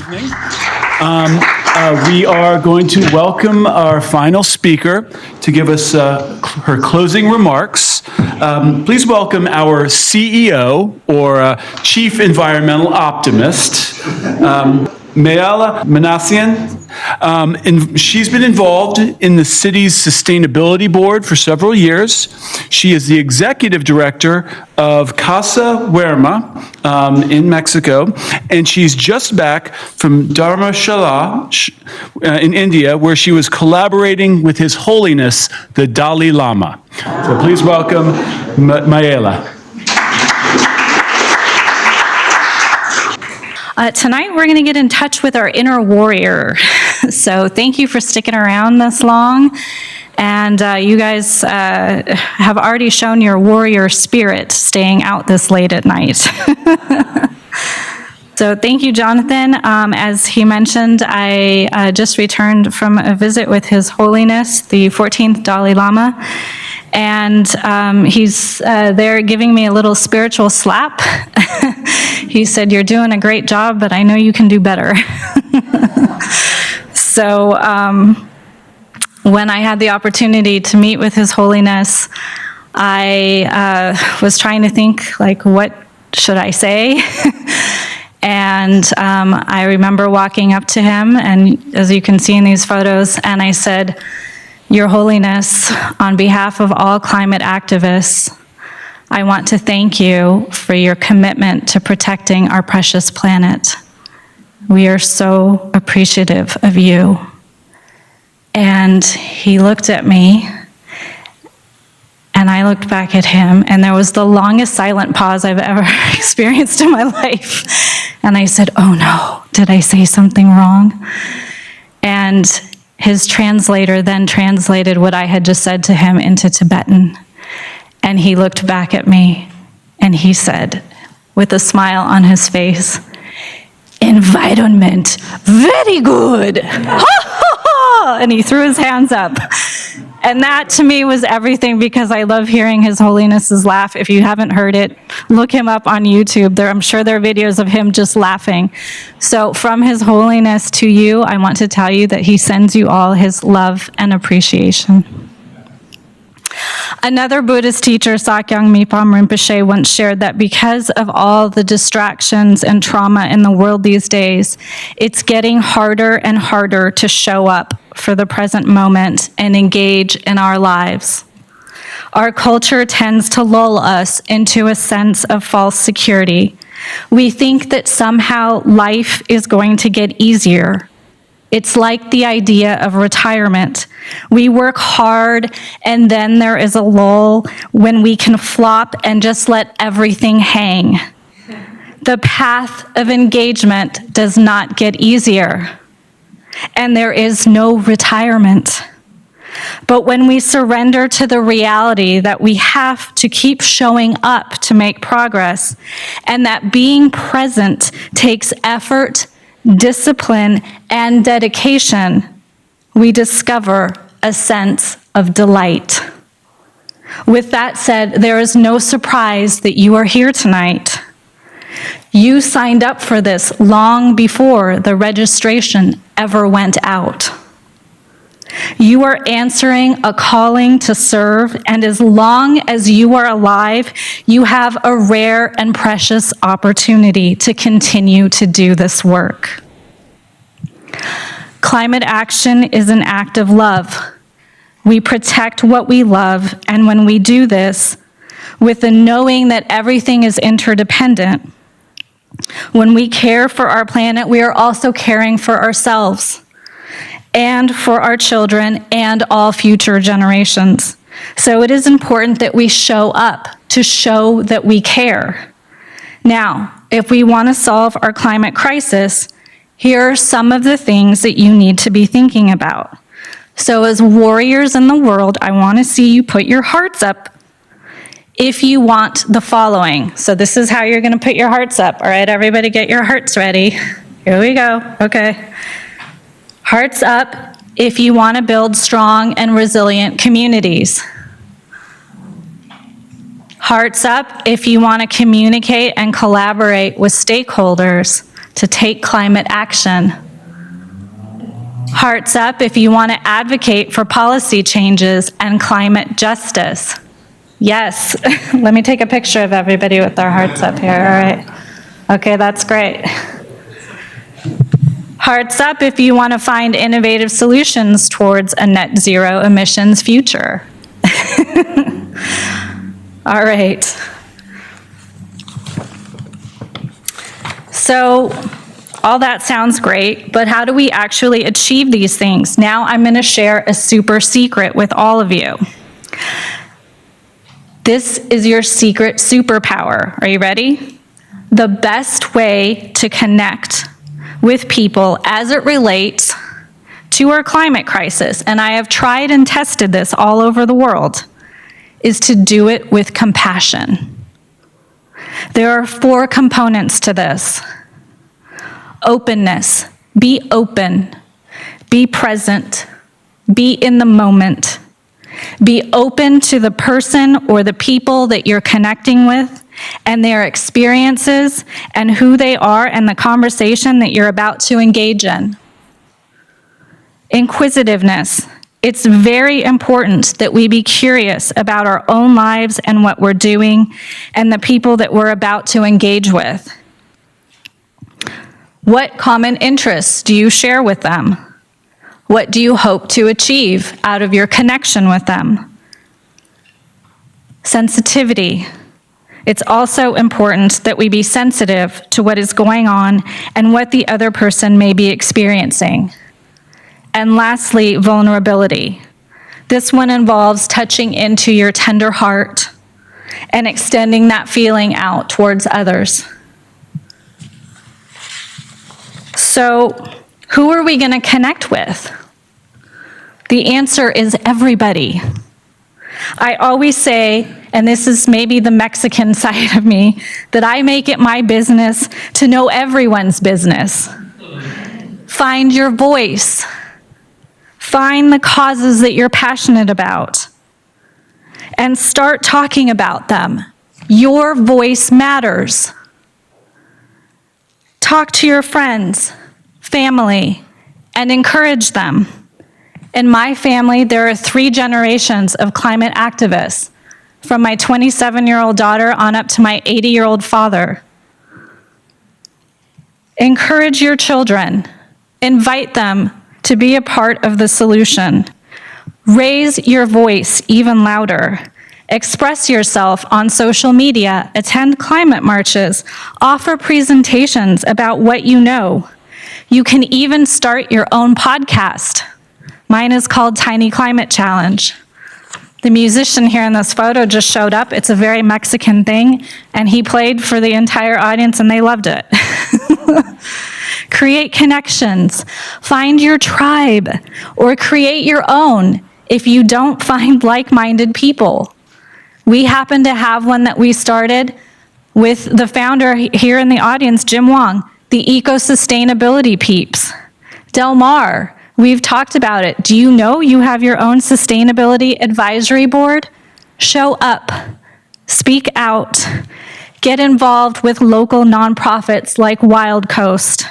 evening. We are going to welcome our final speaker to give us her closing remarks. Please welcome our CEO, or Chief Environmental Optimist, Mayela Manasjan. She's been involved in the city's sustainability board for several years. She is the executive director of Casa Huerma in Mexico, and she's just back from Dharamshala in India, where she was collaborating with His Holiness, the Dalai Lama. So please welcome Mayela. Tonight, we're going to get in touch with our inner warrior. So thank you for sticking around this long. And you guys have already shown your warrior spirit staying out this late at night. So thank you, Jonathan. As he mentioned, I just returned from a visit with His Holiness, the 14th Dalai Lama. And he's there giving me a little spiritual slap. He said, "You're doing a great job, but I know you can do better." So when I had the opportunity to meet with His Holiness, I was trying to think, like, what should I say? And I remember walking up to him, and as you can see in these photos, and I said, "Your Holiness, on behalf of all climate activists, I want to thank you for your commitment to protecting our precious planet. We are so appreciative of you." And he looked at me, and I looked back at him, and there was the longest silent pause I've ever experienced in my life. And I said, "Oh no, did I say something wrong?" And his translator then translated what I had just said to him into Tibetan. And he looked back at me, and he said, with a smile on his face, "Environment, very good." Ha, ha, ha! And he threw his hands up. And that to me was everything, because I love hearing His Holiness's laugh. If you haven't heard it, look him up on YouTube. I'm sure there are videos of him just laughing. So from His Holiness to you, I want to tell you that he sends you all his love and appreciation. Another Buddhist teacher, Sakyong Mipam Rinpoche, once shared that because of all the distractions and trauma in the world these days, it's getting harder and harder to show up for the present moment and engage in our lives. Our culture tends to lull us into a sense of false security. We think that somehow life is going to get easier. It's like the idea of retirement. We work hard, and then there is a lull when we can flop and just let everything hang. The path of engagement does not get easier, and there is no retirement. But when we surrender to the reality that we have to keep showing up to make progress, and that being present takes effort, discipline, and dedication, we discover a sense of delight. With that said, there is no surprise that you are here tonight. You signed up for this long before the registration ever went out. You are answering a calling to serve, and as long as you are alive, you have a rare and precious opportunity to continue to do this work. Climate action is an act of love. We protect what we love, and when we do this, with the knowing that everything is interdependent, when we care for our planet, we are also caring for ourselves, and for our children and all future generations. So it is important that we show up to show that we care. Now, if we want to solve our climate crisis, here are some of the things that you need to be thinking about. So as warriors in the world, I want to see you put your hearts up if you want the following. So this is how you're going to put your hearts up. All right, everybody get your hearts ready. Here we go. Okay. Hearts up if you want to build strong and resilient communities. Hearts up if you want to communicate and collaborate with stakeholders to take climate action. Hearts up if you want to advocate for policy changes and climate justice. Yes, let me take a picture of everybody with their hearts up here, all right? Okay, that's great. Hearts up if you want to find innovative solutions towards a net zero emissions future. All right. So, all that sounds great, but how do we actually achieve these things? Now I'm going to share a super secret with all of you. This is your secret superpower. Are you ready? The best way to connect with people as it relates to our climate crisis, and I have tried and tested this all over the world, is to do it with compassion. There are 4 components to this. Openness. Be open. Be present. Be in the moment. Be open to the person or the people that you're connecting with and their experiences and who they are and the conversation that you're about to engage in. Inquisitiveness. It's very important that we be curious about our own lives and what we're doing and the people that we're about to engage with. What common interests do you share with them? What do you hope to achieve out of your connection with them? Sensitivity. It's also important that we be sensitive to what is going on and what the other person may be experiencing. And lastly, vulnerability. This one involves touching into your tender heart and extending that feeling out towards others. So, who are we going to connect with? The answer is everybody. I always say, and this is maybe the Mexican side of me, that I make it my business to know everyone's business. Find your voice. Find the causes that you're passionate about. And start talking about them. Your voice matters. Talk to your friends, family, and encourage them. In my family, there are 3 generations of climate activists, from my 27-year-old daughter on up to my 80-year-old father. Encourage your children. Invite them to be a part of the solution. Raise your voice even louder. Express yourself on social media, attend climate marches, offer presentations about what you know. You can even start your own podcast. Mine is called Tiny Climate Challenge. The musician here in this photo just showed up. It's a very Mexican thing, and he played for the entire audience, and they loved it. Create connections. Find your tribe, or create your own if you don't find like-minded people. We happen to have one that we started with the founder here in the audience, Jim Wong, the eco-sustainability peeps. Del Mar, we've talked about it. Do you know you have your own sustainability advisory board? Show up, speak out, get involved with local nonprofits like Wild Coast.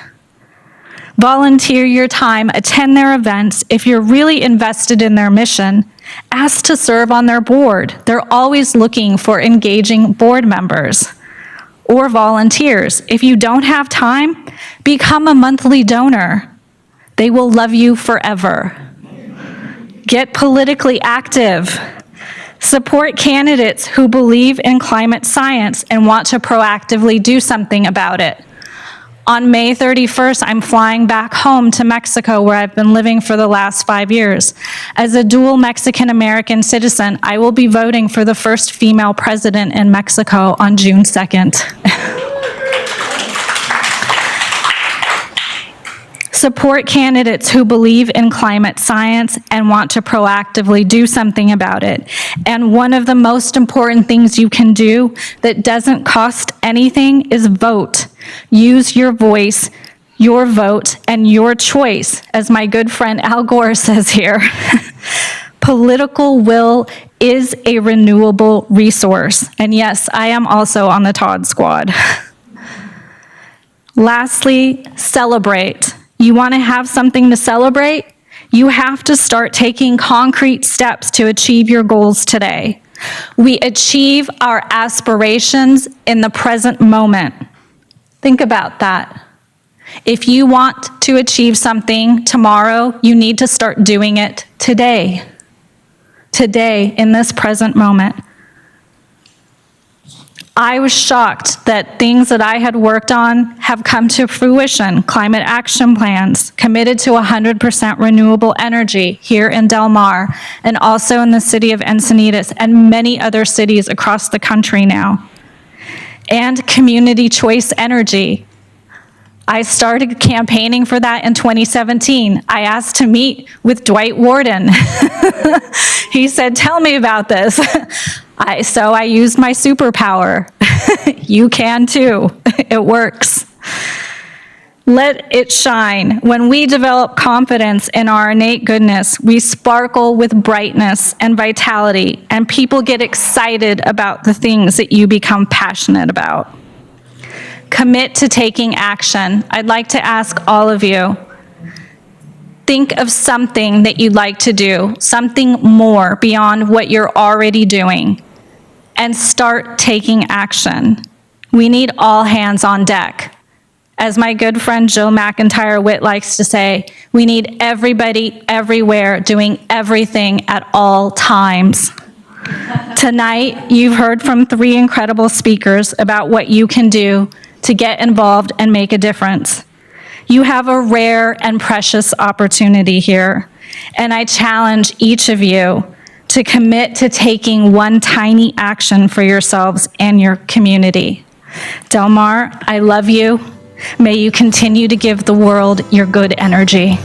Volunteer your time, attend their events. If you're really invested in their mission, ask to serve on their board. They're always looking for engaging board members or volunteers. If you don't have time, become a monthly donor. They will love you forever. Get politically active. Support candidates who believe in climate science and want to proactively do something about it. On May 31st, I'm flying back home to Mexico, where I've been living for the last 5 years. As a dual Mexican-American citizen, I will be voting for the first female president in Mexico on June 2nd. Support candidates who believe in climate science and want to proactively do something about it. And one of the most important things you can do that doesn't cost anything is vote. Use your voice, your vote, and your choice, as my good friend Al Gore says here. Political will is a renewable resource. And yes, I am also on the Todd Squad. Lastly, celebrate. You want to have something to celebrate? You have to start taking concrete steps to achieve your goals today. We achieve our aspirations in the present moment. Think about that. If you want to achieve something tomorrow, you need to start doing it today. Today, in this present moment. I was shocked that things that I had worked on have come to fruition. Climate action plans, committed to 100% renewable energy here in Del Mar, and also in the city of Encinitas and many other cities across the country now. And community choice energy. I started campaigning for that in 2017. I asked to meet with Dwight Warden. He said, tell me about this. So I used my superpower. You can too. It works. Let it shine. When we develop confidence in our innate goodness, we sparkle with brightness and vitality, and people get excited about the things that you become passionate about. Commit to taking action. I'd like to ask all of you, think of something that you'd like to do, something more beyond what you're already doing, and start taking action. We need all hands on deck. As my good friend Jill McIntyre-Witt likes to say, we need everybody everywhere doing everything at all times. Tonight, you've heard from 3 incredible speakers about what you can do to get involved and make a difference. You have a rare and precious opportunity here, and I challenge each of you to commit to taking one tiny action for yourselves and your community. Del Mar, I love you. May you continue to give the world your good energy.